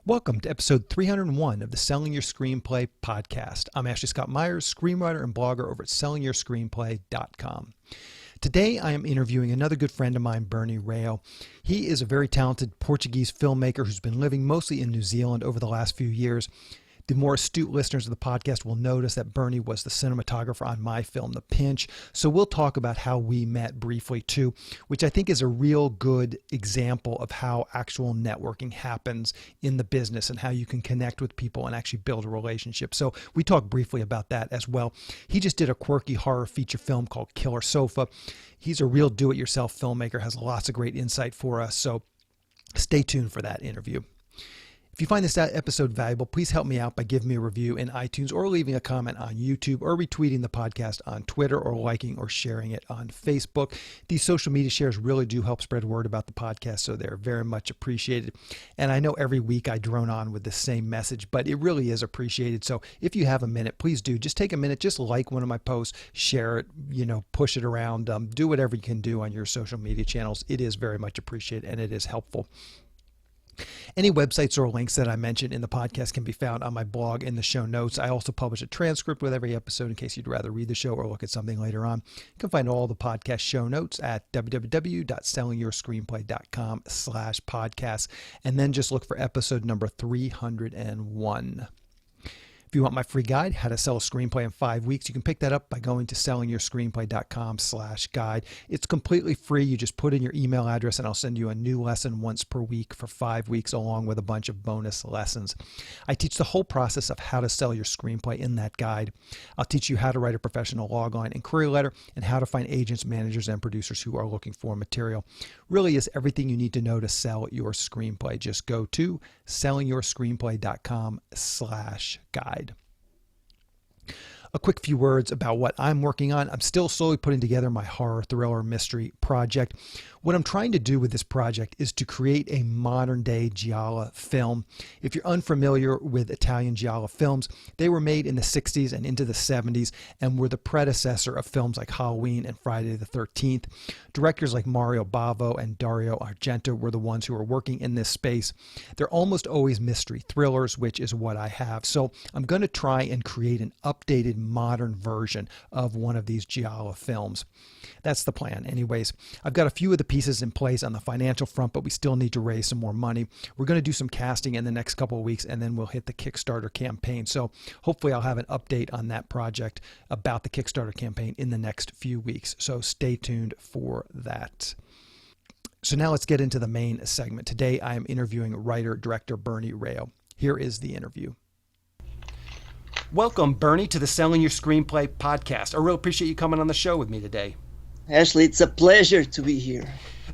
Welcome to episode 301 of the Selling Your Screenplay podcast. I'm Ashley Scott Myers, screenwriter and blogger over at sellingyourscreenplay.com. Today, I am interviewing another good friend of mine, Bernie Rayo. He is a very talented Portuguese filmmaker who's been living mostly in New Zealand over the last few years. The more astute listeners of the podcast will notice that Bernie was the cinematographer on my film, The Pinch. So we'll talk about how we met briefly too, which I think is a real good example of how actual networking happens in the business and how you can connect with people and actually build a relationship. So we talk briefly about that as well. He just did a quirky horror feature film called Killer Sofa. He's a real do-it-yourself filmmaker, has lots of great insight for us. So stay tuned for that interview. If you find this episode valuable, please help me out by giving me a review in iTunes or leaving a comment on YouTube or retweeting the podcast on Twitter or liking or sharing it on Facebook. These social media shares really do help spread word about the podcast, so they're very much appreciated. And I know every week I drone on with the same message, but it really is appreciated. So if you have a minute, please do. Just take a minute, just like one of my posts, share it, push it around, do whatever you can do on your social media channels. It is very much appreciated and it is helpful. Any websites or links that I mentioned in the podcast can be found on my blog in the show notes. I also publish a transcript with every episode in case you'd rather read the show or look at something later on. You can find all the podcast show notes at www.sellingyourscreenplay.com/podcast, and then just look for episode number 301. If you want my free guide, How to Sell a Screenplay in 5 Weeks, you can pick that up by going to sellingyourscreenplay.com/guide. It's completely free. You just put in your email address and I'll send you a new lesson once per week for 5 weeks along with a bunch of bonus lessons. I teach the whole process of how to sell your screenplay in that guide. I'll teach you how to write a professional logline and query letter and how to find agents, managers, and producers who are looking for material. Really is everything you need to know to sell your screenplay. Just go to sellingyourscreenplay.com/guide. A quick few words about what I'm working on. I'm still slowly putting together my horror thriller mystery project. What I'm trying to do with this project is to create a modern day giallo film. If you're unfamiliar with Italian giallo films, they were made in the 60s and into the 70s and were the predecessor of films like Halloween and Friday the 13th. Directors like Mario Bava and Dario Argento were the ones who were working in this space. They're almost always mystery thrillers, which is what I have. So I'm going to try and create an updated modern version of one of these giallo films. That's the plan. Anyways, I've got a few of the pieces in place on the financial front, but we still need to raise some more money. We're going to do some casting in the next couple of weeks, and then we'll hit the Kickstarter campaign. So hopefully I'll have an update on that project about the Kickstarter campaign in the next few weeks. So stay tuned for that. So now let's get into the main segment. Today I am interviewing writer-director Bernie Rayo. Here is the interview. Welcome, Bernie, to the Selling Your Screenplay podcast. I really appreciate you coming on the show with me today. Ashley, it's a pleasure to be here.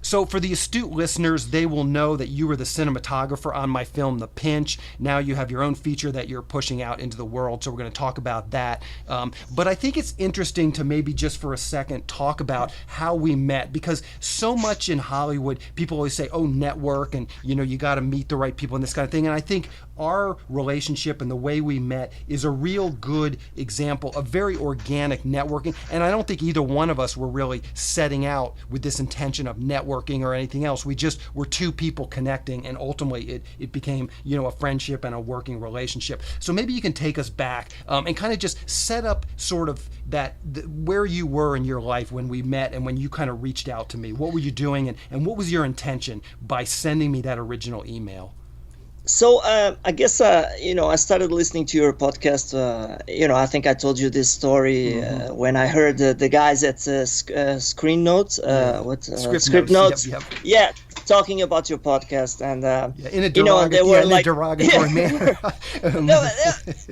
So for the astute listeners, they will know that you were the cinematographer on my film, The Pinch. Now you have your own feature that you're pushing out into the world, so we're going to talk about that. But I think it's interesting to maybe just for a second talk about how we met, because so much in Hollywood, people always say, oh, network, and you got to meet the right people and this kind of thing. And I think our relationship and the way we met is a real good example of very organic networking. And I don't think either one of us were really setting out with this intention of networking or anything else. We just were two people connecting, and ultimately it became, a friendship and a working relationship. So maybe you can take us back and kind of just set up sort of where you were in your life when we met and when you kind of reached out to me. What were you doing and what was your intention by sending me that original email? So I guess, I started listening to your podcast. I think I told you this story when I heard the guys at Screen Notes, Script Notes. Yep. Yeah, talking about your podcast. And, in a derogatory manner.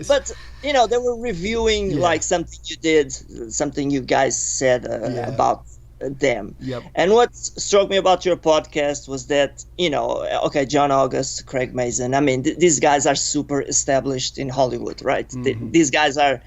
But, they were reviewing like something you did, something you guys said about them. Yep. And what struck me about your podcast was that, John August, Craig Mazin, I mean, these guys are super established in Hollywood, right? Mm-hmm. These guys are,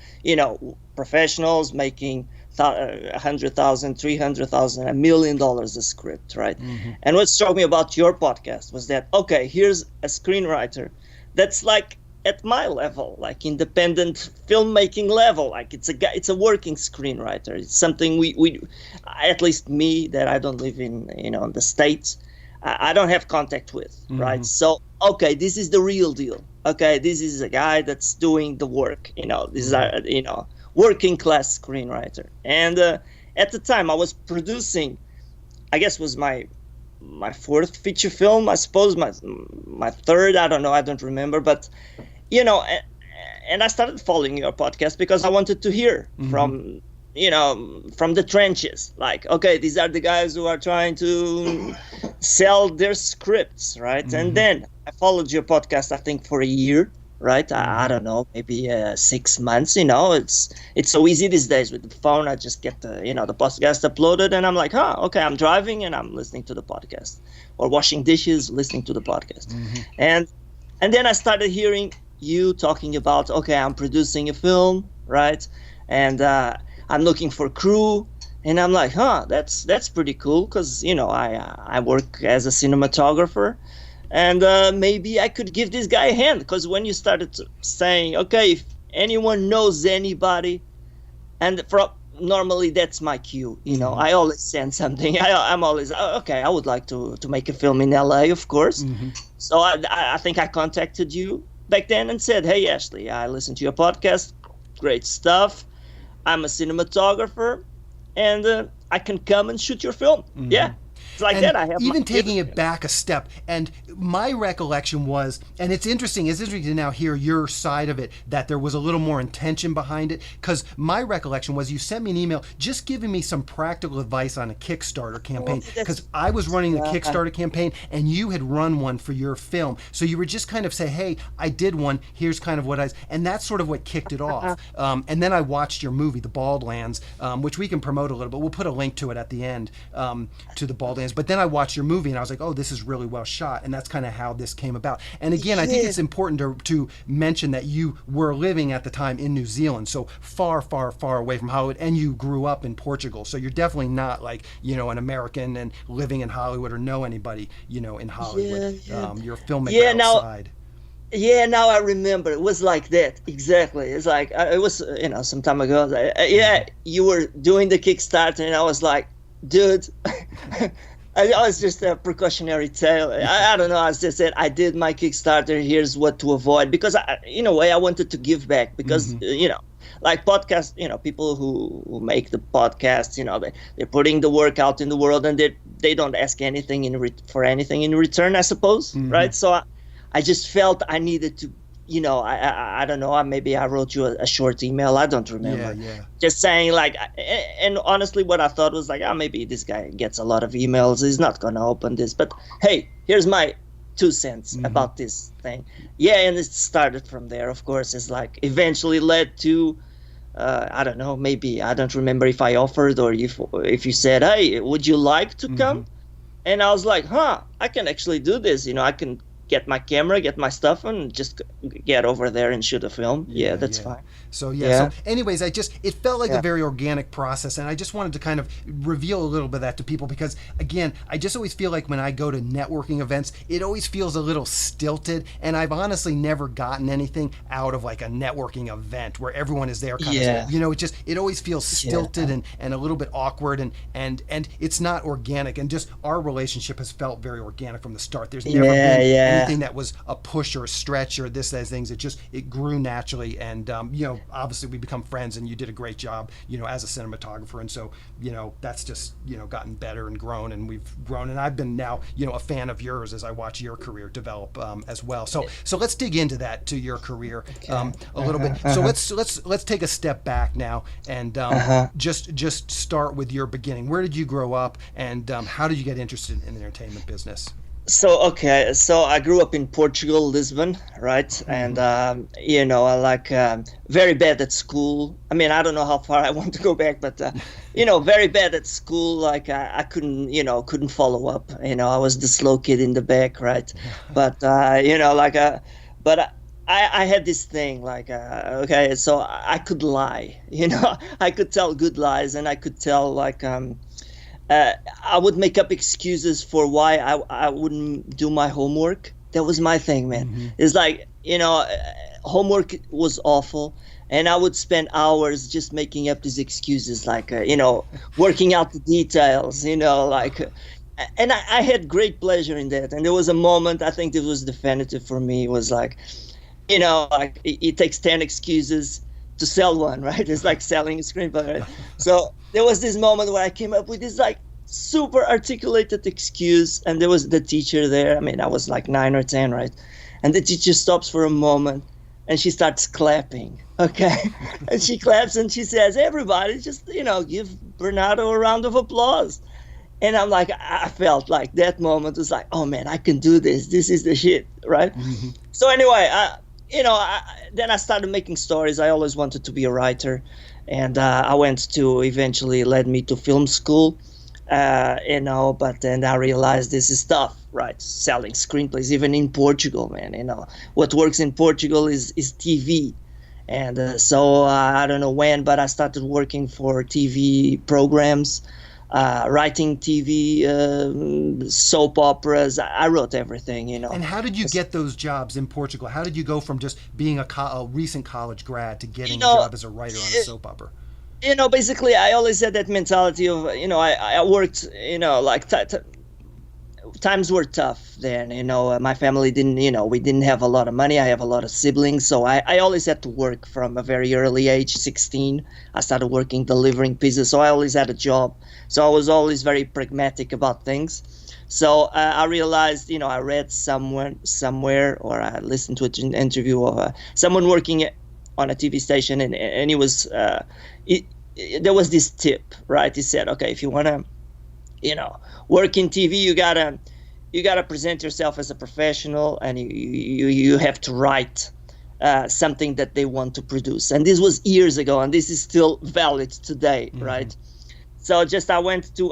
professionals making $100,000, $300,000, $1 million a script, right? Mm-hmm. And what struck me about your podcast was that, okay, here's a screenwriter that's like at my level, like independent filmmaking level, like it's a working screenwriter. It's something we at least me, that I don't live in, in the States. I don't have contact with, right? So, okay, this is the real deal. Okay, this is a guy that's doing the work. This is a working class screenwriter. And at the time, I was producing, I guess, was my fourth feature film, I suppose, my third. I don't know, I don't remember, but and I started following your podcast because I wanted to hear from the trenches. Like, okay, these are the guys who are trying to sell their scripts, right? And then I followed your podcast, I think, for a year, right? I don't know, maybe 6 months. It's so easy these days with the phone. I just get the podcast uploaded, and I'm like, okay, I'm driving and I'm listening to the podcast, or washing dishes, listening to the podcast. And then I started hearing you talking about, okay, I'm producing a film, right? And I'm looking for crew, and I'm like, that's pretty cool, because I work as a cinematographer, and maybe I could give this guy a hand. Because when you started saying, okay, if anyone knows anybody, and normally that's my cue, I always send something. I'm always, okay, I would like to make a film in LA, of course. So I think I contacted you back then and said, hey, Ashley, I listened to your podcast, great stuff. I'm a cinematographer, and I can come and shoot your film. Yeah. It's like and that. I have even taking it back a step. And my recollection was, and it's interesting to now hear your side of it, that there was a little more intention behind it. Because my recollection was you sent me an email just giving me some practical advice on a Kickstarter campaign. Because I was running the Kickstarter campaign, and you had run one for your film. So you were just kind of say, hey, I did one. Here's kind of what and that's sort of what kicked it off. And then I watched your movie, The Baldlands, which we can promote a little bit. We'll put a link to it at the end, to The Baldlands. But then I watched your movie and I was like, oh, this is really well shot. And that's kind of how this came about. And again, I think it's important to mention that you were living at the time in New Zealand, so far, far, far away from Hollywood, and you grew up in Portugal. So you're definitely not like, an American and living in Hollywood or know anybody, in Hollywood. You're a filmmaker outside. Now I remember. It was like that. Exactly. It's like, it was, some time ago. You were doing the Kickstarter, and I was like, dude, I was just a precautionary tale. I don't know. I just said, I did my Kickstarter. Here's what to avoid. Because, in a way, I wanted to give back. Because, like podcasts, people who make the podcast, they're putting the work out in the world, and they don't ask anything for anything in return, I suppose. Right? So I just felt I needed to, I don't know, maybe I wrote you a short email. I don't remember. Just saying, like, and honestly, what I thought was like, maybe this guy gets a lot of emails. He's not going to open this. But hey, here's my 2 cents about this thing. And it started from there, of course. It's like eventually led to, I don't know, maybe, I don't remember if I offered or if you said, hey, would you like to come? And I was like, I can actually do this. I can get my camera, get my stuff, and just get over there and shoot a film. That's fine. So So anyways, it felt like a very organic process, and I just wanted to kind of reveal a little bit of that to people, because again, I just always feel like when I go to networking events, it always feels a little stilted, and I've honestly never gotten anything out of like a networking event where everyone is there kind of, it always feels stilted and a little bit awkward, and it's not organic, and just our relationship has felt very organic from the start. There's never been anything that was a push or a stretch or those things. It grew naturally, and obviously we become friends, and you did a great job as a cinematographer, and so that's just gotten better and grown, and we've grown, and I've been now a fan of yours as I watch your career develop as well. So let's dig into that, to your career a little bit. So let's take a step back now and just start with your beginning. Where did you grow up, and how did you get interested in the entertainment business? So I grew up in Portugal, Lisbon, right? And I like very bad at school. I mean, I don't know how far I want to go back, but very bad at school. Like I couldn't follow up. I was the slow kid in the back, right? But but I had this thing like so I could lie. I could tell good lies, and I could tell like I would make up excuses for why I wouldn't do my homework. That was my thing, man. It's like, homework was awful, and I would spend hours just making up these excuses, like, working out the details, like and I had great pleasure in that. And there was a moment, I think it was definitive for me. It was like, like it takes 10 excuses to sell one, right? It's like selling a screenplay, right? So there was this moment where I came up with this like super articulated excuse, and there was the teacher there. I mean, I was like 9 or 10, right? And the teacher stops for a moment and she starts clapping, okay? And she claps and she says, everybody just, give Bernardo a round of applause. And I'm like, I felt like that moment was like, oh man, I can do this. This is the shit, right? Mm-hmm. So anyway, then I started making stories. I always wanted to be a writer. And I went to, eventually led me to film school, but then I realized this is tough, right? Selling screenplays, even in Portugal, man, what works in Portugal is TV. And so I don't know when, but I started working for TV programs, writing TV soap operas. I wrote everything, And how did you get those jobs in Portugal? How did you go from just being a recent college grad to getting a job as a writer on a soap opera? Basically, I always had that mentality of, I worked, like times were tough then. My family didn't, we didn't have a lot of money. I have a lot of siblings, so I always had to work from a very early age. 16, I started working delivering pizzas, so I always had a job. So I was always very pragmatic about things. So I realized, I read somewhere, or I listened to an interview of someone working on a TV station, and he was there was this tip, right? He said, okay, if you want to, work in TV, you gotta present yourself as a professional, and you have to write something that they want to produce. And this was years ago, and this is still valid today, mm-hmm. right? So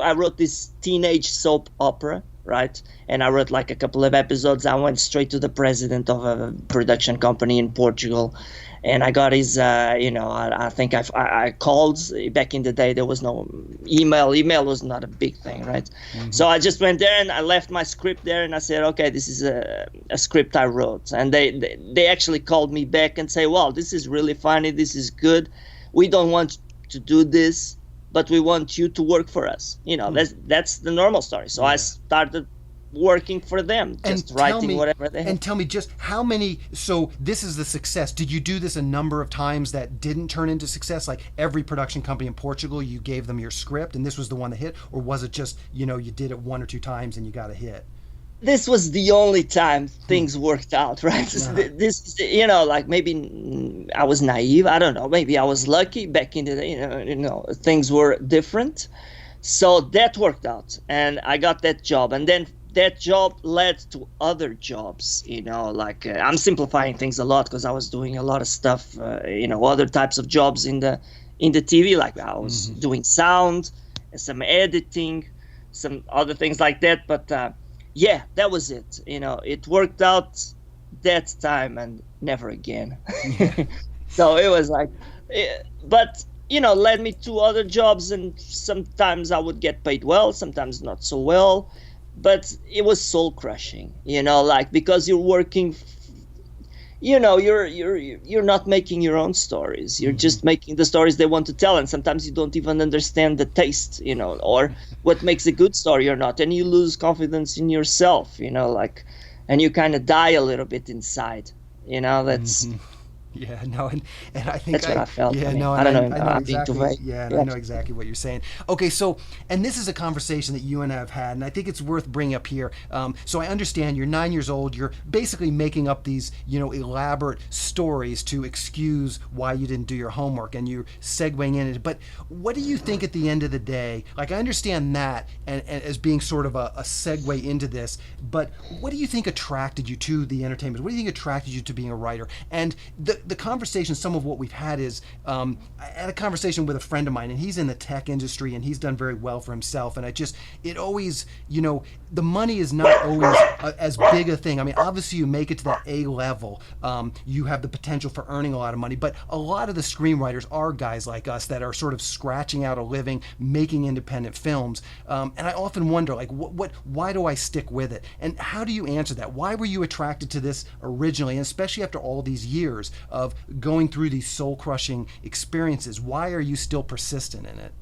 I wrote this teenage soap opera, right? And I wrote like a couple of episodes. I went straight to the president of a production company in Portugal, and I got his, I think I called. Back in the day, there was no email. Email was not a big thing, right? Mm-hmm. So I just went there and I left my script there, and I said, okay, this is a script I wrote. And they actually called me back and say, well, this is really funny. This is good. We don't want to do this, but we want you to work for us. That's the normal story. So I started working for them, just writing whatever they had. And tell me just how many, so this is the success. Did you do this a number of times that didn't turn into success? Like every production company in Portugal, you gave them your script and this was the one that hit? Or was it just, you did it 1 or 2 times and you got a hit? This was the only time things worked out, right? Uh-huh. This, like maybe I was naive. I don't know. Maybe I was lucky back in the day, things were different. So that worked out and I got that job. And then that job led to other jobs, I'm simplifying things a lot because I was doing a lot of stuff, other types of jobs in the TV. Like I was mm-hmm. doing sound, some editing, some other things like that. But yeah, that was it. It worked out that time and never again. So it was like, but led me to other jobs, and sometimes I would get paid well, sometimes not so well. But it was soul crushing, because you're working, you're not making your own stories. You're mm-hmm. just making the stories they want to tell. And sometimes you don't even understand the taste, or what makes a good story or not. And you lose confidence in yourself, and you kind of die a little bit inside, that's... Mm-hmm. Yeah, no, and I think that's what I felt. Yeah, no, I know exactly. Yeah, I know exactly what you're saying. Okay, so, and this is a conversation that you and I have had, and I think it's worth bringing up here. So I understand you're 9 years old. You're basically making up these, elaborate stories to excuse why you didn't do your homework, and you're segueing in it. But what do you think at the end of the day? Like, I understand that, and as being sort of a segue into this. But what do you think attracted you to the entertainment? What do you think attracted you to being a writer? And the conversation, some of what we've had is, I had a conversation with a friend of mine, and he's in the tech industry, and he's done very well for himself. And it always, the money is not always as big a thing. I mean, obviously you make it to that A level, you have the potential for earning a lot of money, but a lot of the screenwriters are guys like us that are sort of scratching out a living, making independent films. And I often wonder, like, why do I stick with it? And how do you answer that? Why were you attracted to this originally, and especially after all these years of going through these soul-crushing experiences? Why are you still persistent in it?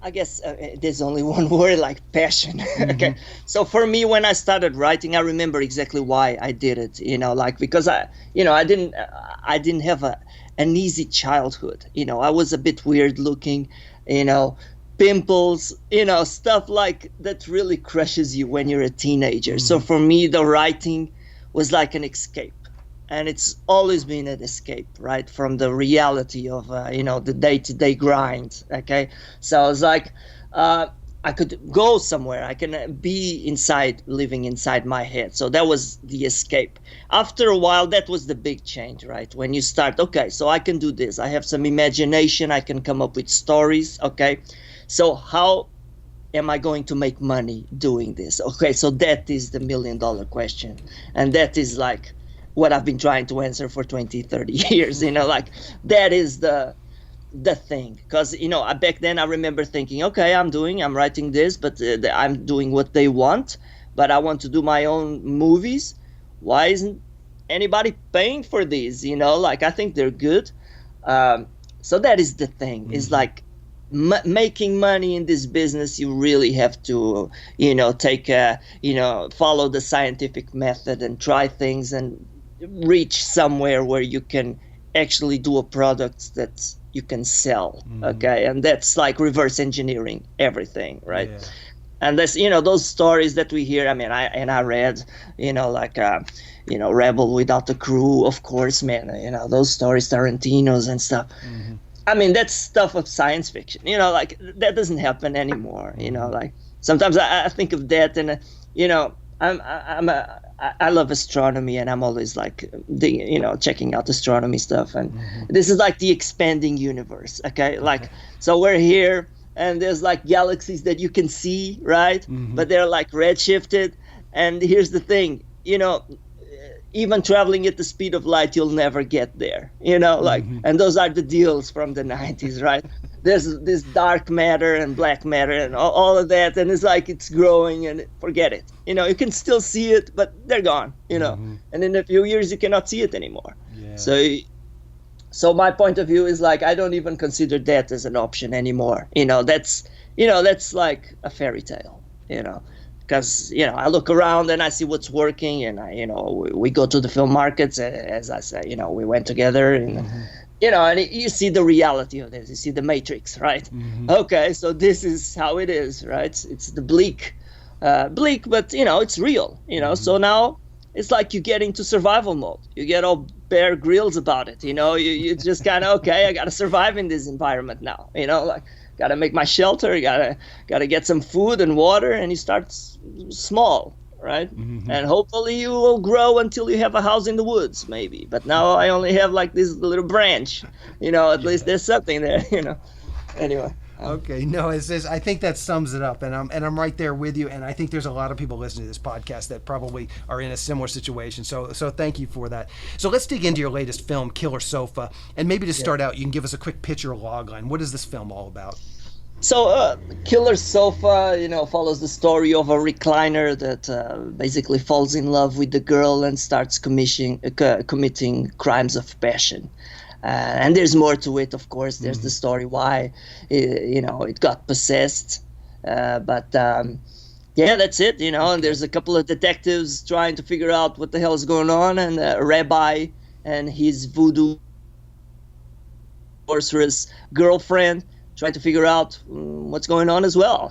I guess there's only one word, like passion. Okay. So for me, when I started writing, I remember exactly why I did it, like, because I didn't have an easy childhood. I was a bit weird looking, pimples, stuff like that really crushes you when you're a teenager. So for me, the writing was like an escape. And it's always been an escape, right, from the reality of, the day-to-day grind, okay? So I was like, I could go somewhere. I can be living inside my head. So that was the escape. After a while, that was the big change, right? When you start, okay, so I can do this. I have some imagination. I can come up with stories, okay? So how am I going to make money doing this? Okay, so that is the million-dollar question. And that is like what I've been trying to answer for 20, 30 years, like that is the thing. Because, back then I remember thinking, okay, I'm writing this, but I'm doing what they want, but I want to do my own movies. Why isn't anybody paying for these? Like, I think they're good. So that is the thing, is like making money in this business. You really have to, follow the scientific method and try things and reach somewhere where you can actually do a product that you can sell. Okay, and that's like reverse engineering everything, right? Yeah. And that's those stories that we hear. I mean, I read, like Rebel Without a Crew, of course, man. Those stories, Tarantino's and stuff. I mean, that's stuff of science fiction. Like that doesn't happen anymore. Like sometimes I think of that, and I love astronomy, and I'm always like, checking out astronomy stuff. And this is like the expanding universe. Okay. Like, so we're here and there's like galaxies that you can see, right? But they're like redshifted. And here's the thing, even traveling at the speed of light, you'll never get there, like, and those are the deals from the 90s, right? There's this dark matter and black matter and all of that, and it's like it's growing, and forget it. You can still see it, but they're gone, and in a few years you cannot see it anymore. Yeah. So my point of view is like, I don't even consider that as an option anymore. That's like a fairy tale, because I look around and I see what's working, and we go to the film markets, as I say, we went together, and and you see the reality of this. You see the matrix, right? Okay, so this is how it is, right? It's the bleak, but it's real, So now it's like you get into survival mode. You get all Bear Grylls about it, You just kind of, okay, I got to survive in this environment now, like. Got to make my shelter. Got to get some food and water, and you start small, right? And hopefully you will grow until you have a house in the woods, maybe. But now I only have like this little branch, At least there's something there, Anyway. Okay, no, I think that sums it up, and I'm right there with you. And I think there's a lot of people listening to this podcast that probably are in a similar situation. So thank you for that. So let's dig into your latest film, Killer Sofa, and maybe to start out, you can give us a quick picture logline. What is this film all about? So Killer Sofa, follows the story of a recliner that basically falls in love with the girl and starts committing crimes of passion. And there's more to it, of course. There's the story why, it got possessed. But that's it, And there's a couple of detectives trying to figure out what the hell is going on, and a rabbi and his voodoo sorceress girlfriend trying to figure out what's going on as well,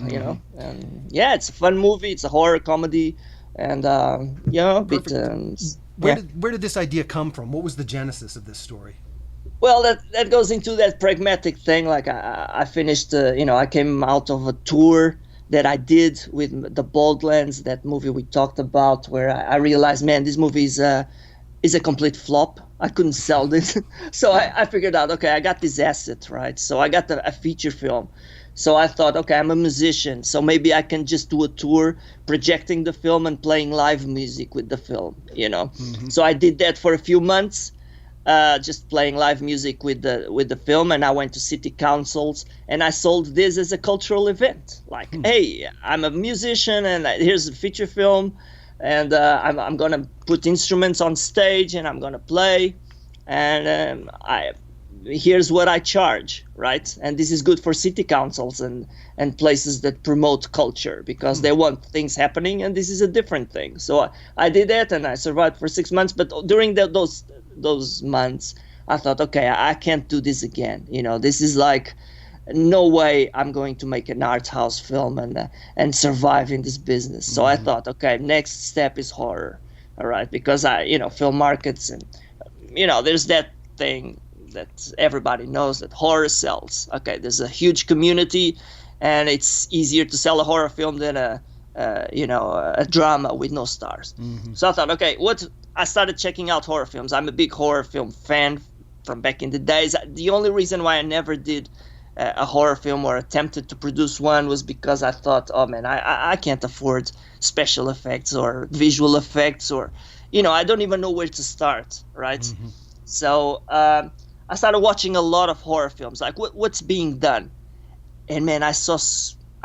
And it's a fun movie. It's a horror comedy, and Where did this idea come from? What was the genesis of this story? Well, that goes into that pragmatic thing. Like I finished, I came out of a tour that I did with the Baldlands, that movie we talked about, where I realized, man, this movie is a complete flop. I couldn't sell it. So I figured out, okay, I got this asset, right? So I got a feature film. So I thought, okay, I'm a musician, so maybe I can just do a tour projecting the film and playing live music with the film, So I did that for a few months. Just playing live music with the film, and I went to city councils and I sold this as a cultural event. Like, hey, I'm a musician, and here's a feature film, and I'm gonna put instruments on stage and I'm gonna play, and here's what I charge, right? And this is good for city councils and places that promote culture, because they want things happening, and this is a different thing. So I did that, and I survived for 6 months. But during those months, I thought, okay, I can't do this again. This is like, no way I'm going to make an art house film and survive in this business. So I thought, okay, next step is horror, all right? Because film markets, and there's that thing that everybody knows, that horror sells. Okay, there's a huge community, and it's easier to sell a horror film than a drama with no stars. So I thought, okay, I started checking out horror films. I'm a big horror film fan from back in the days. The only reason why I never did a horror film or attempted to produce one was because I thought, oh man, I can't afford special effects or visual effects, or I don't even know where to start, right? So I started watching a lot of horror films, like what's being done. And man, I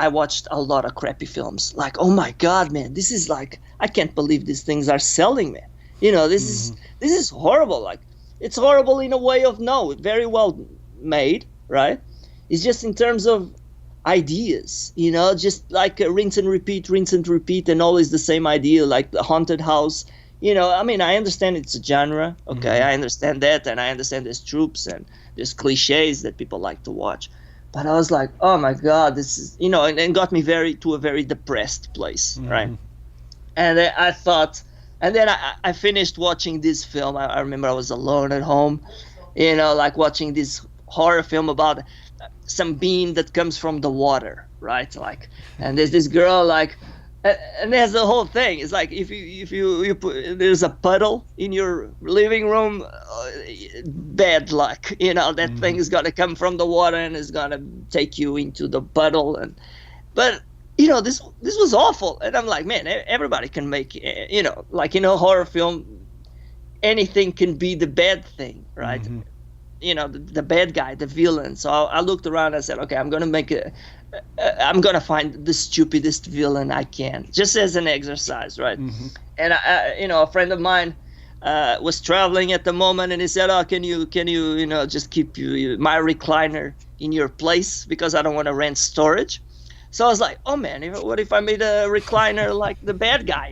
watched a lot of crappy films. Like, oh my God, man, this is like, I can't believe these things are selling, man. This is horrible. Like, it's horrible in a way of, no, very well made, right? It's just in terms of ideas, just like rinse and repeat, and always the same idea, like the haunted house. I understand it's a genre. Okay, I understand that, and I understand there's tropes and there's cliches that people like to watch. But I was like, oh my God, this is, and got me to a very depressed place, right? And I thought, and then I finished watching this film. I remember I was alone at home, like watching this horror film about some being that comes from the water, right? Like, and there's this girl, like, and there's the whole thing. It's like, if you put, there's a puddle in your living room, bad luck. That thing is gonna come from the water and is gonna take you into the puddle. But this was awful. And I'm like, man, everybody can make, like in a horror film, anything can be the bad thing, right? The bad guy, the villain. So I looked around and I said, okay, I'm going to find the stupidest villain I can, just as an exercise, right? And a friend of mine was traveling at the moment, and he said, oh, can you just keep my recliner in your place, because I don't want to rent storage. So I was like, oh man, what if I made a recliner like the bad guy,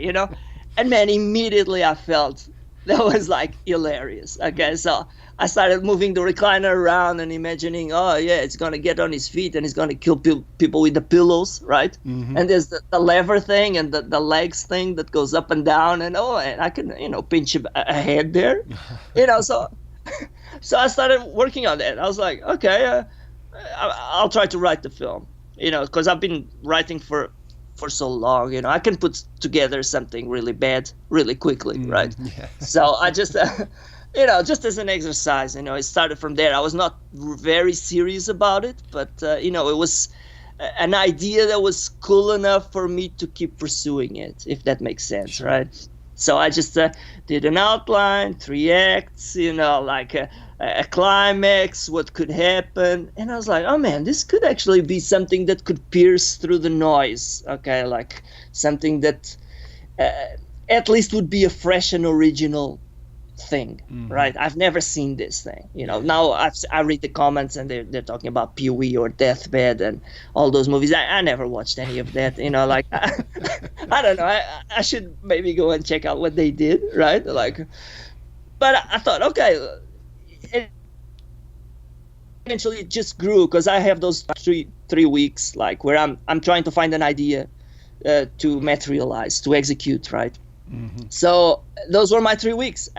And man, immediately I felt that was like hilarious. Okay, so I started moving the recliner around and imagining, oh yeah, it's gonna get on his feet and he's gonna kill people with the pillows, right? And there's the lever thing and the legs thing that goes up and down, and I can pinch a head there, So I started working on that. I was like, okay, I'll try to write the film, because I've been writing for so long, I can put together something really bad really quickly, right? Yeah. So I just just as an exercise, it started from there. I was not very serious about it, but it was an idea that was cool enough for me to keep pursuing it, if that makes sense. Sure. Right? So I just did an outline, 3 acts, like a climax, what could happen. And I was like, oh man, this could actually be something that could pierce through the noise. Okay, like something that at least would be a fresh and original thing, right? I've never seen this thing. Now I read the comments and they're talking about Pee-wee or Deathbed and all those movies. I never watched any of that. Like I don't know. I should maybe go and check out what they did, right? Like, but I thought, okay. Eventually, it just grew, because I have those three weeks, like where I'm trying to find an idea to materialize, to execute, right? So those were my 3 weeks.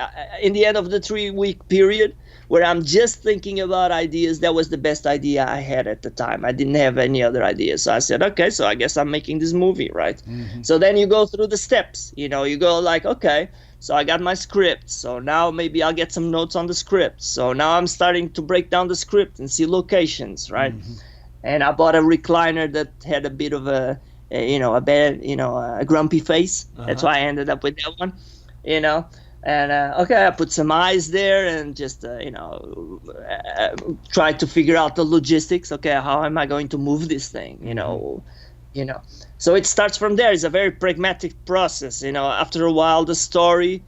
In the end of the 3-week period, where I'm just thinking about ideas, that was the best idea I had at the time. I didn't have any other ideas. So I said, okay, so I guess I'm making this movie, right? So then you go through the steps. You go like, okay, so I got my script. So now maybe I'll get some notes on the script. So now I'm starting to break down the script and see locations, right? And I bought a recliner that had a bit of a grumpy face. That's why I ended up with that one, And okay, I put some eyes there and just try to figure out the logistics. Okay, how am I going to move this thing? So it starts from there. It's a very pragmatic process. After a while, the story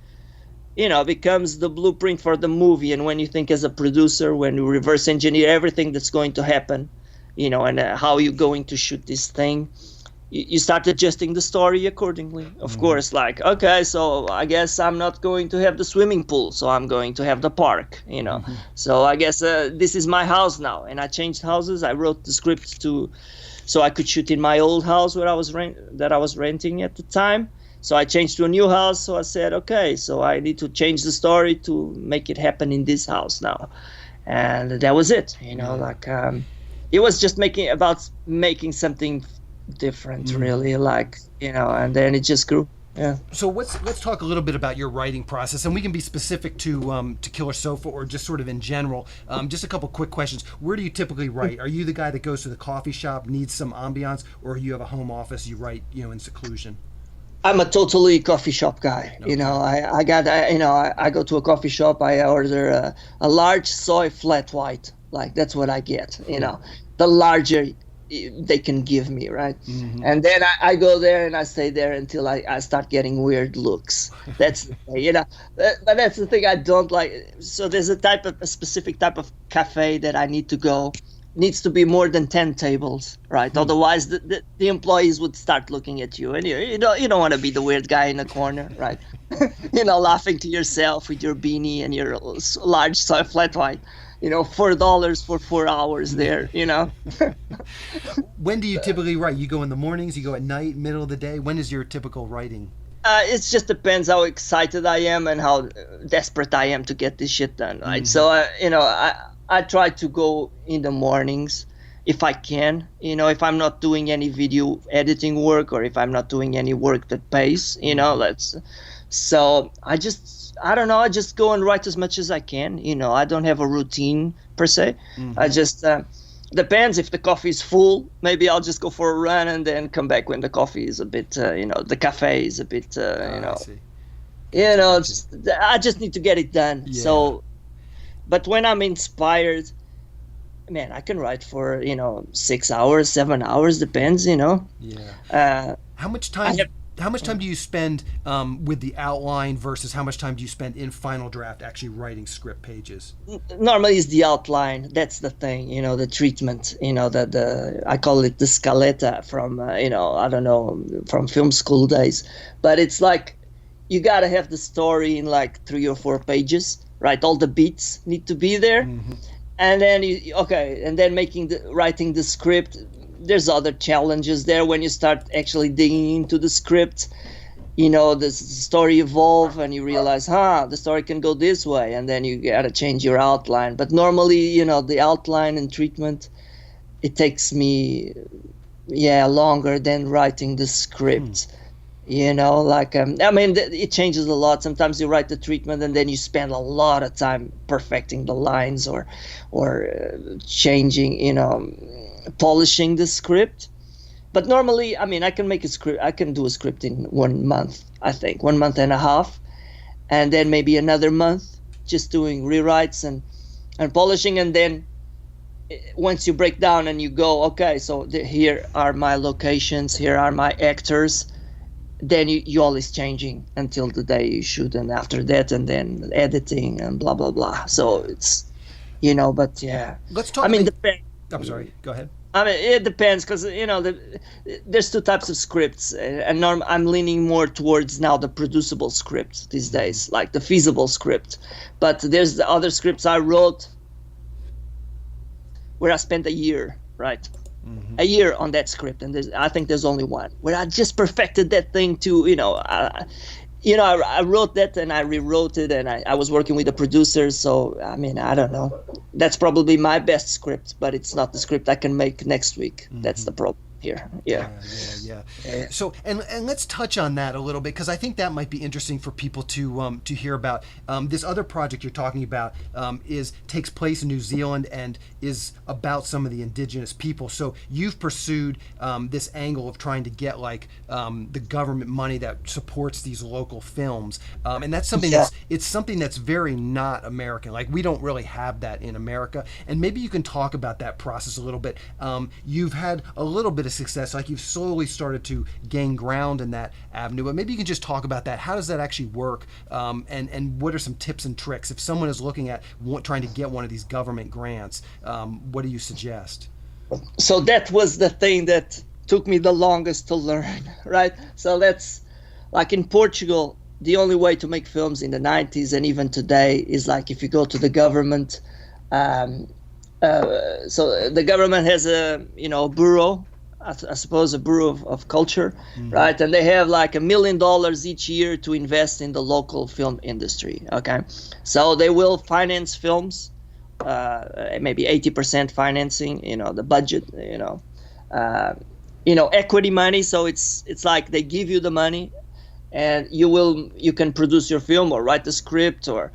becomes the blueprint for the movie. And when you think as a producer, when you reverse engineer everything that's going to happen, and how you're going to shoot this thing, you start adjusting the story accordingly. Of course, like, okay, so I guess I'm not going to have the swimming pool, so I'm going to have the park, So I guess this is my house now. And I changed houses. I wrote the script so I could shoot in my old house where I was renting at the time. So I changed to a new house. So I said, okay, so I need to change the story to make it happen in this house now. And that was it, it was just making something different, really, and then it just grew. Yeah. So let's talk a little bit about your writing process, and we can be specific to Killer Sofa or just sort of in general. Just a couple quick questions. Where do you typically write? Are you the guy that goes to the coffee shop, needs some ambiance, or you have a home office, you write, in seclusion? I'm a totally coffee shop guy. Okay. I go to a coffee shop. I order a large soy flat white. Like, that's what I get. The larger they can give me, right? And then I go there and I stay there until I start getting weird looks. That's but that's the thing I don't like. So there's a specific type of cafe that I need to go. Needs to be more than 10 tables, right? Otherwise the employees would start looking at you, and you don't want to be the weird guy in the corner, right? Laughing to yourself with your beanie and your large soy flat white. $4 for 4 hours there, When do you typically write? You go in the mornings, you go at night, middle of the day? When is your typical writing? It just depends how excited I am and how desperate I am to get this shit done, right? So, I try to go in the mornings if I can, if I'm not doing any video editing work or if I'm not doing any work that pays, so I just go and write as much as I can. I don't have a routine per se. I just, depends if the coffee is full, maybe I'll just go for a run and then come back when the coffee is a bit, the cafe is a bit, I just need to get it done. Yeah. So, but when I'm inspired, man, I can write for, 6 hours, 7 hours, depends, Yeah. How much time do you spend with the outline versus how much time do you spend in final draft actually writing script pages? Normally it's the outline. That's the thing, the treatment, I call it the scaletta from, I don't know, from film school days. But it's like you got to have the story in like 3 or 4 pages, right? All the beats need to be there. And then, and then writing the script. There's other challenges there when you start actually digging into the script. The story evolve and you realize, the story can go this way, and then you gotta change your outline. But normally, the outline and treatment, it takes me, longer than writing the script. It changes a lot. Sometimes you write the treatment and then you spend a lot of time perfecting the lines or changing, polishing the script. But normally, I can make a script. I can do a script in 1 month, I think, 1 month and a half, and then maybe another month just doing rewrites and polishing. And then once you break down and you go, okay, so here are my locations, here are my actors, then you always changing until the day you shoot, and after that, and then editing and blah blah blah. So it's, but yeah. Let's talk. Depends. I'm sorry. Go ahead. It depends, because there's 2 types of scripts, and I'm leaning more towards now the producible script these days, like the feasible script. But there's the other scripts I wrote where I spent a year, right? A year on that script, and I think there's only one where I just perfected that thing to, I wrote that and I rewrote it, and I was working with the producers. So, I don't know. That's probably my best script, but it's not the script I can make next week. That's the problem here. Yeah. So, and let's touch on that a little bit, because I think that might be interesting for people to hear about. This other project you're talking about takes place in New Zealand and is about some of the indigenous people. So you've pursued this angle of trying to get the government money that supports these local films, and that's something it's something that's very not American. Like, we don't really have that in America. And maybe you can talk about that process a little bit. You've had a little bit of success. Like you've slowly started to gain ground in that avenue. But maybe you can just talk about that. How does that actually work? And what are some tips and tricks if someone is looking at trying to get one of these government grants? What do you suggest? So that was the thing that took me the longest to learn, right? So that's like in Portugal, the only way to make films in the 90s and even today is like if you go to the government. So the government has a bureau, I suppose a bureau of culture, right? And they have like $1 million each year to invest in the local film industry. Okay, so they will finance films, maybe 80% financing. The budget. Equity money. So it's like they give you the money, and you can produce your film or write the script or,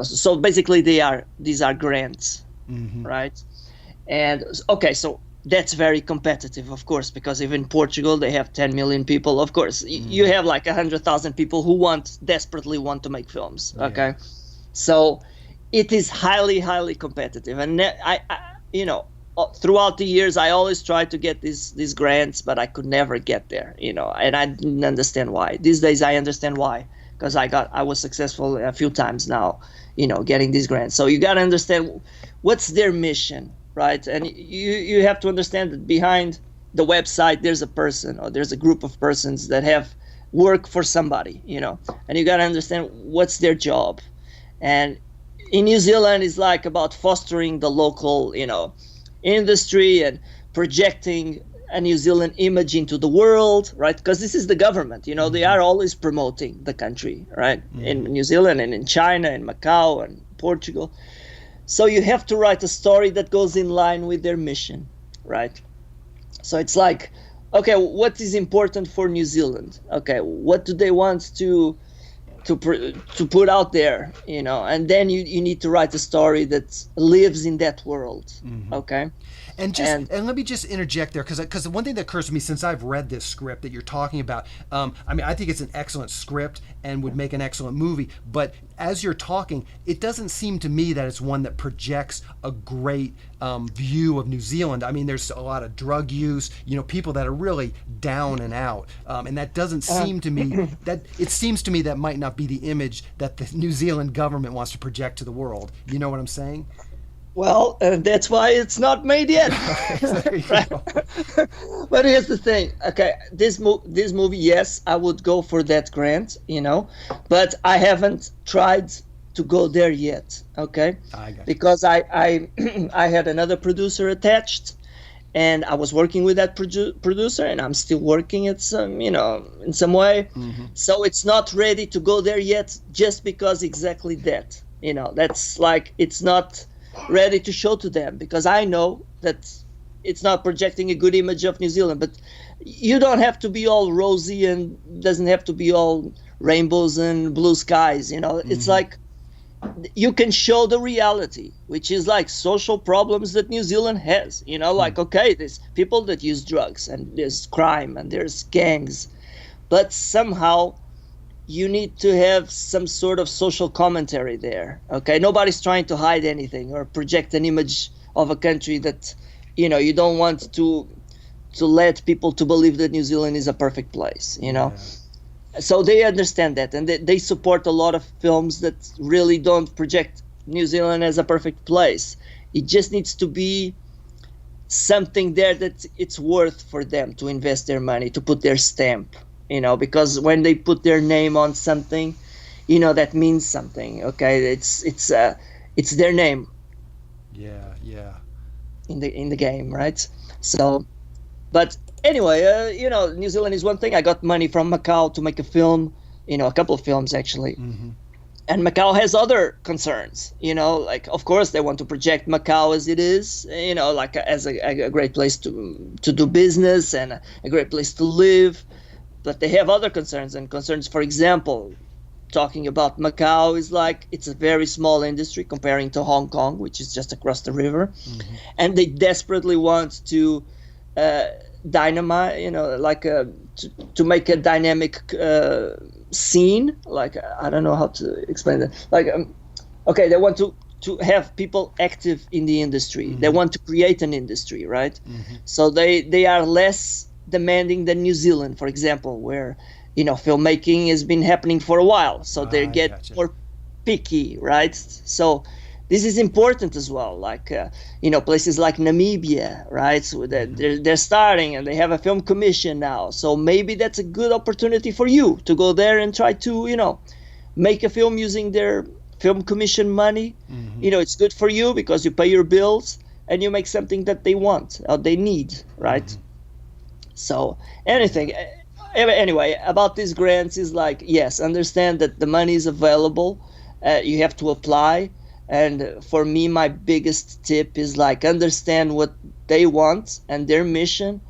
So basically, these are grants. Right. And okay, so that's very competitive, of course, because even Portugal, they have 10 million people. Of course, you have like 100,000 people who desperately want to make films. Okay. So it is highly, highly competitive. And I throughout the years, I always tried to get these grants, but I could never get there, and I didn't understand why. These days, I understand why, because I was successful a few times now, getting these grants. So you got to understand what's their mission, right? And you have to understand that behind the website, there's a person or there's a group of persons that have work for somebody, and you got to understand what's their job. And in New Zealand, it's like about fostering the local, industry and projecting a New Zealand image into the world, right? Because this is the government, they are always promoting the country, right? In New Zealand and in China and Macau and Portugal. So you have to write a story that goes in line with their mission, right? So it's like, okay, what is important for New Zealand? Okay, what do they want to put out there, and then you need to write a story that lives in that world, okay? And let me just interject there, because the one thing that occurs to me since I've read this script that you're talking about, I think it's an excellent script and would make an excellent movie. But as you're talking, it doesn't seem to me that it's one that projects a great view of New Zealand. I mean, there's a lot of drug use, people that are really down and out, and that doesn't seem to me it seems to me that might not be the image that the New Zealand government wants to project to the world. You know what I'm saying? Well, that's why it's not made yet. Right? But here's the thing. Okay, this movie, yes, I would go for that grant, but I haven't tried to go there yet. Okay, because I had another producer attached, and I was working with that producer, and I'm still working at some, in some way. So it's not ready to go there yet, just because exactly that, that's like it's not ready to show to them, because I know that it's not projecting a good image of New Zealand. But you don't have to be all rosy, and doesn't have to be all rainbows and blue skies. It's like you can show the reality, which is like social problems that New Zealand has. Like, okay, there's people that use drugs, and there's crime, and there's gangs, but somehow you need to have some sort of social commentary there. Okay, nobody's trying to hide anything or project an image of a country that, you don't want to let people to believe that New Zealand is a perfect place. So they understand that, and they support a lot of films that really don't project New Zealand as a perfect place. It just needs to be something there that it's worth for them to invest their money, to put their stamp. Because when they put their name on something, that means something. Okay, it's their name. Yeah. In the game, right? So, but anyway, New Zealand is one thing. I got money from Macau to make a film, a couple of films actually. And Macau has other concerns, like, of course, they want to project Macau as it is, like as a great place to do business and a great place to live. But they have other concerns, for example, talking about Macau is like, it's a very small industry comparing to Hong Kong, which is just across the river. And they desperately want to dynamite, to make a dynamic scene. Like, I don't know how to explain that. Like, okay, they want to to have people active in the industry. They want to create an industry, right? So they are less demanding than New Zealand, for example, where filmmaking has been happening for a while. So they get more picky, right? So this is important as well. Like places like Namibia, right? So they're starting and they have a film commission now. So maybe that's a good opportunity for you to go there and try to make a film using their film commission money. It's good for you because you pay your bills and you make something that they want or they need, right? So anyway, about these grants is like, yes, understand that the money is available. You have to apply. And for me, my biggest tip is like, understand what they want and their mission,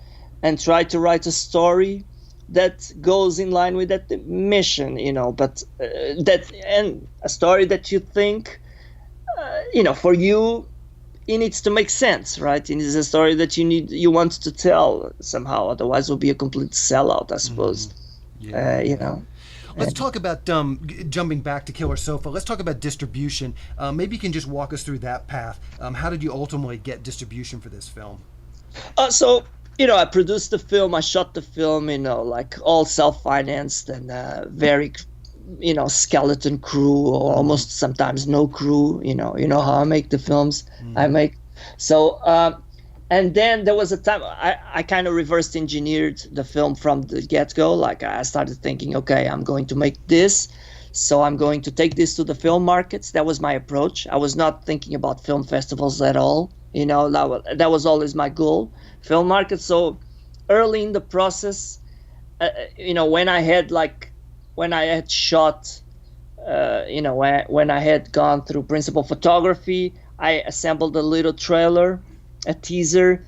and try to write a story that goes in line with that mission, but and a story that you think, for you, it needs to make sense, right? It is a story that you want to tell somehow. Otherwise, it will be a complete sellout, I suppose. Let's talk about jumping back to Killer Sofa. Let's talk about distribution. Maybe you can just walk us through that path. How did you ultimately get distribution for this film? So I produced the film. I shot the film. Like all self-financed and very, skeleton crew, or almost sometimes no crew. You know how I make the films. I make so. And then there was a time I kind of reverse engineered the film from the get-go. Like I started thinking, okay, I'm going to make this, so I'm going to take this to the film markets. That was my approach. I was not thinking about film festivals at all. That was always my goal, film markets. So early in the process, when I had shot, when I had gone through principal photography, I assembled a little trailer, a teaser,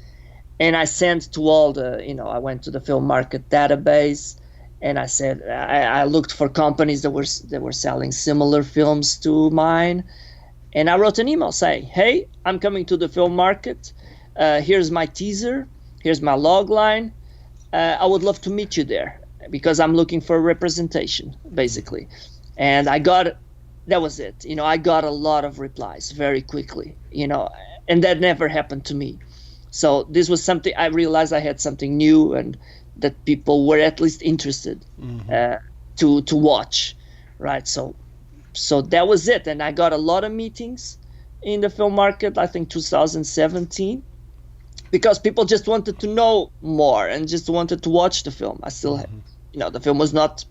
and I sent to all I went to the film market database, and I said, I looked for companies that were selling similar films to mine, and I wrote an email saying, hey, I'm coming to the film market, here's my teaser, here's my log line, I would love to meet you there because I'm looking for representation, basically. And that was it. I got a lot of replies very quickly, and that never happened to me. So this was something I realized I had something new, and that people were at least interested to watch, right? So that was it. And I got a lot of meetings in the film market, I think 2017, because people just wanted to know more and just wanted to watch the film. I still had, the film was not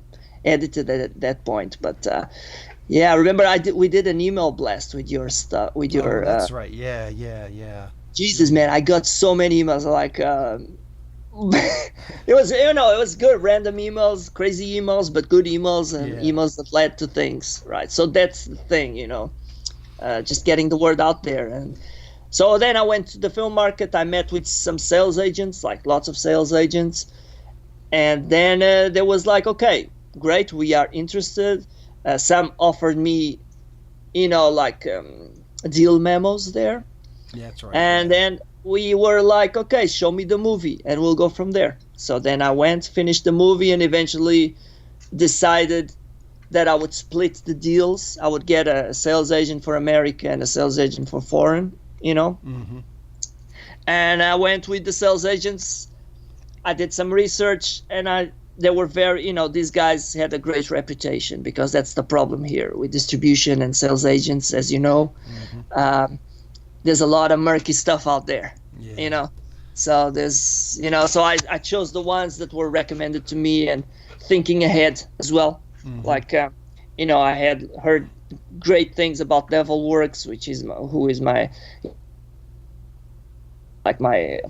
edited at that point, but yeah, I remember we did an email blast with your stuff, with your. That's right. Yeah. Jesus, man, I got so many emails. Like, it was good, random emails, crazy emails, but good emails and emails that led to things, right? So that's the thing, just getting the word out there. And so then I went to the film market. I met with some sales agents, like lots of sales agents, and then there was like, okay, great, we are interested. Some offered me, deal memos there. Yeah, that's right. And then we were like, okay, show me the movie and we'll go from there. So then I went, finished the movie, and eventually decided that I would split the deals. I would get a sales agent for America and a sales agent for foreign, And I went with the sales agents. I did some research, and they were very, these guys had a great reputation, because that's the problem here with distribution and sales agents, as you know. There's a lot of murky stuff out there, So there's, so I chose the ones that were recommended to me, and thinking ahead as well. Like, I had heard great things about Devil Works, who is my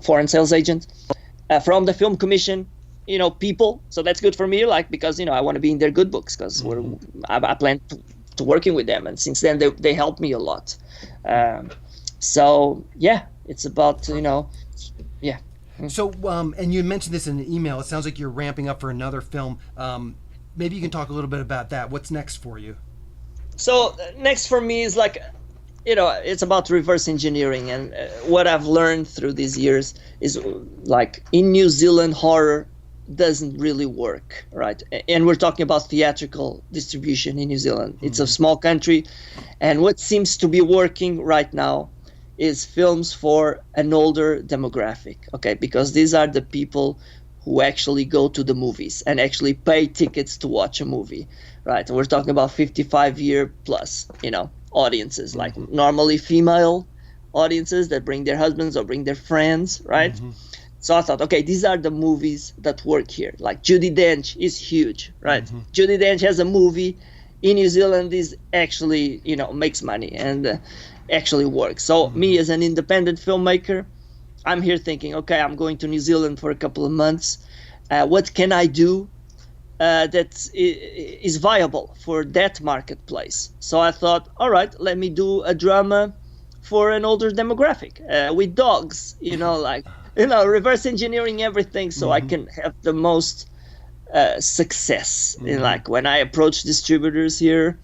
foreign sales agent, from the film commission. People, so that's good for me, because I want to be in their good books, because I plan to working with them, and since then they helped me a lot. So yeah, it's about yeah. So and you mentioned this in an email. It sounds like you're ramping up for another film. Maybe you can talk a little bit about that. What's next for you? So next for me is it's about reverse engineering, and what I've learned through these years is in New Zealand horror, doesn't really work, right? And we're talking about theatrical distribution in New Zealand. It's a small country, and what seems to be working right now is films for an older demographic, okay? Because these are the people who actually go to the movies and actually pay tickets to watch a movie, right? And we're talking about 55-year plus, audiences, like normally female audiences that bring their husbands or bring their friends, right? So I thought, okay, these are the movies that work here. Like Judi Dench is huge, right? Judi Dench has a movie in New Zealand is actually, makes money and actually works. So me as an independent filmmaker, I'm here thinking, okay, I'm going to New Zealand for a couple of months. What can I do that is viable for that marketplace? So I thought, all right, let me do a drama for an older demographic with dogs, reverse engineering everything so I can have the most success. Like when I approach distributors here,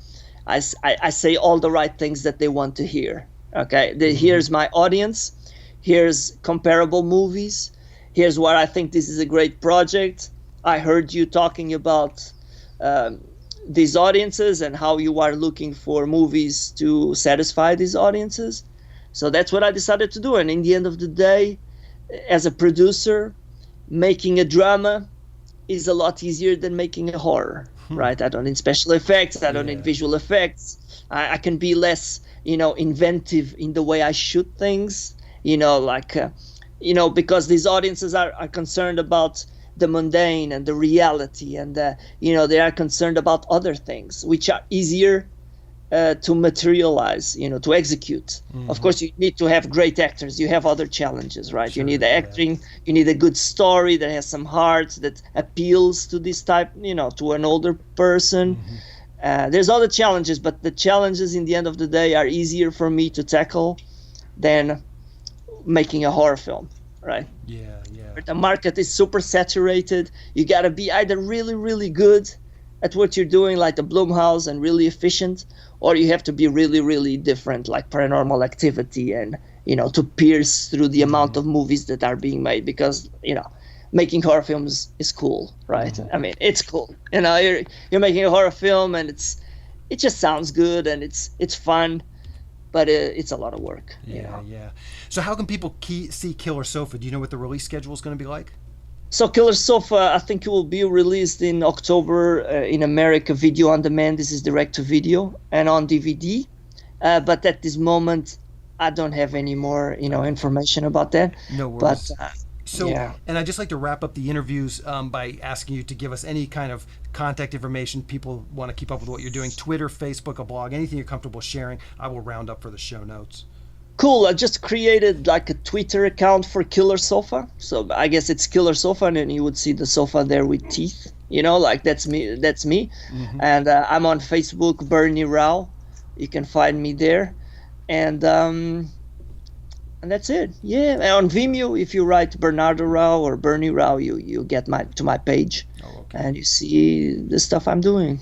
I say all the right things that they want to hear. Okay, here's my audience. Here's comparable movies. Here's why I think this is a great project. I heard you talking about these audiences and how you are looking for movies to satisfy these audiences. So that's what I decided to do. And in the end of the day, as a producer, making a drama is a lot easier than making a horror, right? I don't need special effects. I don't need visual effects. I can be less, inventive in the way I shoot things, because these audiences are concerned about the mundane and the reality, and they are concerned about other things which are easier to materialize, to execute. Of course, you need to have great actors. You have other challenges, right? Sure, you need the acting. You need a good story that has some heart, that appeals to this type, to an older person. There's other challenges, but the challenges in the end of the day are easier for me to tackle than making a horror film, right? Yeah. The market is super saturated. You got to be either really, really good at what you're doing, like the Blumhouse, and really efficient, or you have to be really, really different, like Paranormal Activity, and to pierce through the amount of movies that are being made, because making horror films is cool, right? I mean, it's cool. You're making a horror film, and it just sounds good, and it's fun, but it's a lot of work. Yeah. So how can people see Killer Sofa? Do you know what the release schedule is going to be like? So Killer Sofa, I think it will be released in October in America, video on demand. This is direct to video, and on DVD. But at this moment, I don't have any more, information about that. No worries. But and I'd just like to wrap up the interviews by asking you to give us any kind of contact information. People want to keep up with what you're doing. Twitter, Facebook, a blog, anything you're comfortable sharing, I will round up for the show notes. Cool. I just created like a Twitter account for Killer Sofa. So I guess it's Killer Sofa, and then you would see the sofa there with teeth. That's me. And I'm on Facebook, Bernie Rao. You can find me there. And that's it. Yeah. And on Vimeo, if you write Bernardo Rao or Bernie Rao, you get to my page. Oh, okay. And you see the stuff I'm doing.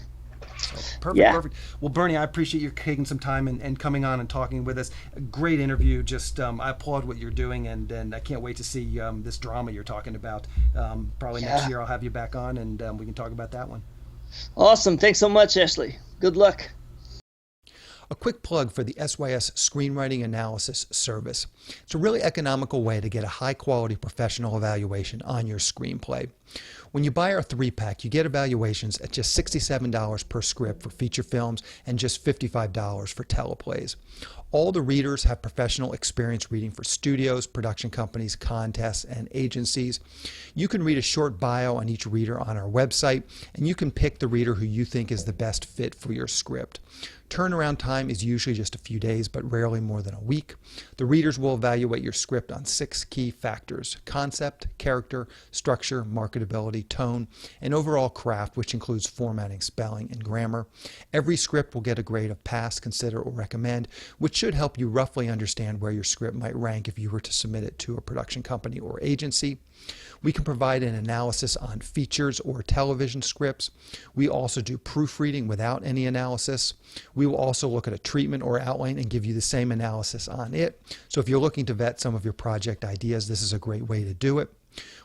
Perfect. Well, Bernie, I appreciate you taking some time and coming on and talking with us. A great interview. Just I applaud what you're doing, and I can't wait to see this drama you're talking about. Probably next year I'll have you back on, and we can talk about that one. Awesome. Thanks so much, Ashley. Good luck. A quick plug for the SYS Screenwriting Analysis Service. It's a really economical way to get a high-quality professional evaluation on your screenplay. When you buy our 3-pack, you get evaluations at just $67 per script for feature films and just $55 for teleplays. All the readers have professional experience reading for studios, production companies, contests, and agencies. You can read a short bio on each reader on our website, and you can pick the reader who you think is the best fit for your script. Turnaround time is usually just a few days, but rarely more than a week. The readers will evaluate your script on 6 key factors: concept, character, structure, marketability, tone, and overall craft, which includes formatting, spelling, and grammar. Every script will get a grade of pass, consider, or recommend, which should help you roughly understand where your script might rank if you were to submit it to a production company or agency. We can provide an analysis on features or television scripts. We also do proofreading without any analysis. We will also look at a treatment or outline and give you the same analysis on it. So if you're looking to vet some of your project ideas, this is a great way to do it.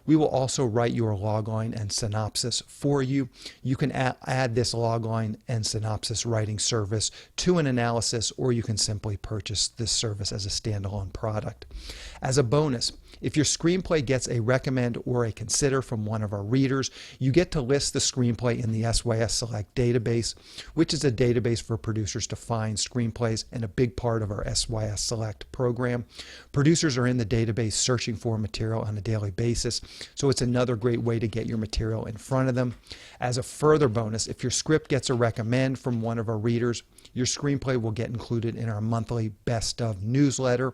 We will also write your logline and synopsis for you. You can add this logline and synopsis writing service to an analysis, or you can simply purchase this service as a standalone product. As a bonus, if your screenplay gets a recommend or a consider from one of our readers, you get to list the screenplay in the SYS Select database, which is a database for producers to find screenplays and a big part of our SYS Select program. Producers are in the database searching for material on a daily basis, so it's another great way to get your material in front of them. As a further bonus, if your script gets a recommend from one of our readers, your screenplay will get included in our monthly Best Of newsletter.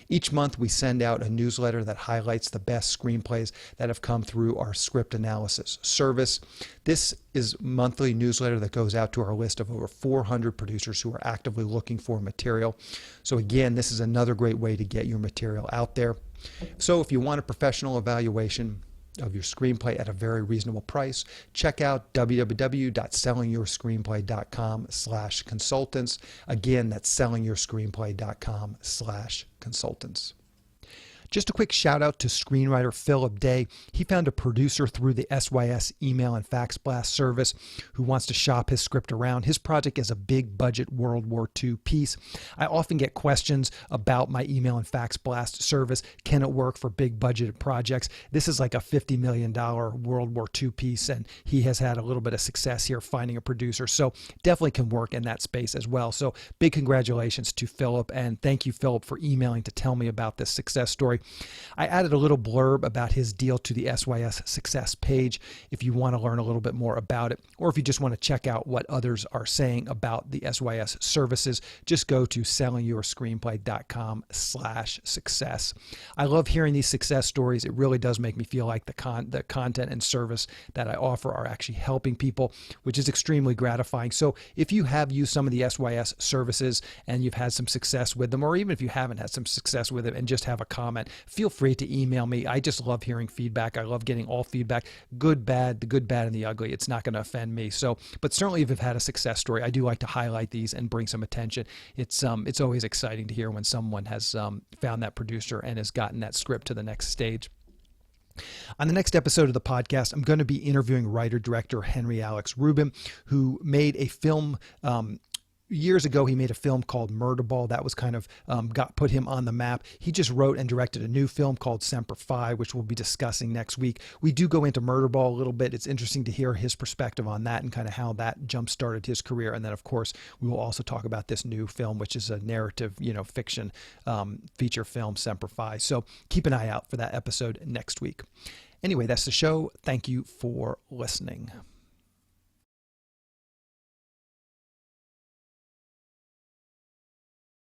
Each month we send out a newsletter that highlights the best screenplays that have come through our script analysis service. This is a monthly newsletter that goes out to our list of over 400 producers who are actively looking for material. So again, this is another great way to get your material out there. So if you want a professional evaluation of your screenplay at a very reasonable price, check out www.sellingyourscreenplay.com/consultants. Again, that's sellingyourscreenplay.com/consultants. Just a quick shout out to screenwriter Philip Day. He found a producer through the SYS email and fax blast service who wants to shop his script around. His project is a big budget World War II piece. I often get questions about my email and fax blast service. Can it work for big budgeted projects? This is like a $50 million World War II piece, and he has had a little bit of success here finding a producer. So definitely can work in that space as well. So big congratulations to Philip, and thank you, Philip, for emailing to tell me about this success story. I added a little blurb about his deal to the SYS Success page if you want to learn a little bit more about it, or if you just want to check out what others are saying about the SYS services, just go to sellingyourscreenplay.com/success. I love hearing these success stories. It really does make me feel like the content and service that I offer are actually helping people, which is extremely gratifying. So if you have used some of the SYS services and you've had some success with them, or even if you haven't had some success with it and just have a comment, feel free to email me. I just love hearing feedback. I love getting all feedback, good, bad, the good, bad, and the ugly. It's not going to offend me. So, but certainly if you've had a success story, I do like to highlight these and bring some attention. It's always exciting to hear when someone has found that producer and has gotten that script to the next stage. On the next episode of the podcast, I'm going to be interviewing writer-director Henry Alex Rubin, who made a film years ago. He made a film called Murderball. That was kind of put him on the map. He just wrote and directed a new film called Semper Fi, which we'll be discussing next week. We do go into Murderball a little bit. It's interesting to hear his perspective on that and kind of how that jump-started his career. And then, of course, we will also talk about this new film, which is a narrative, fiction feature film, Semper Fi. So keep an eye out for that episode next week. Anyway, that's the show. Thank you for listening.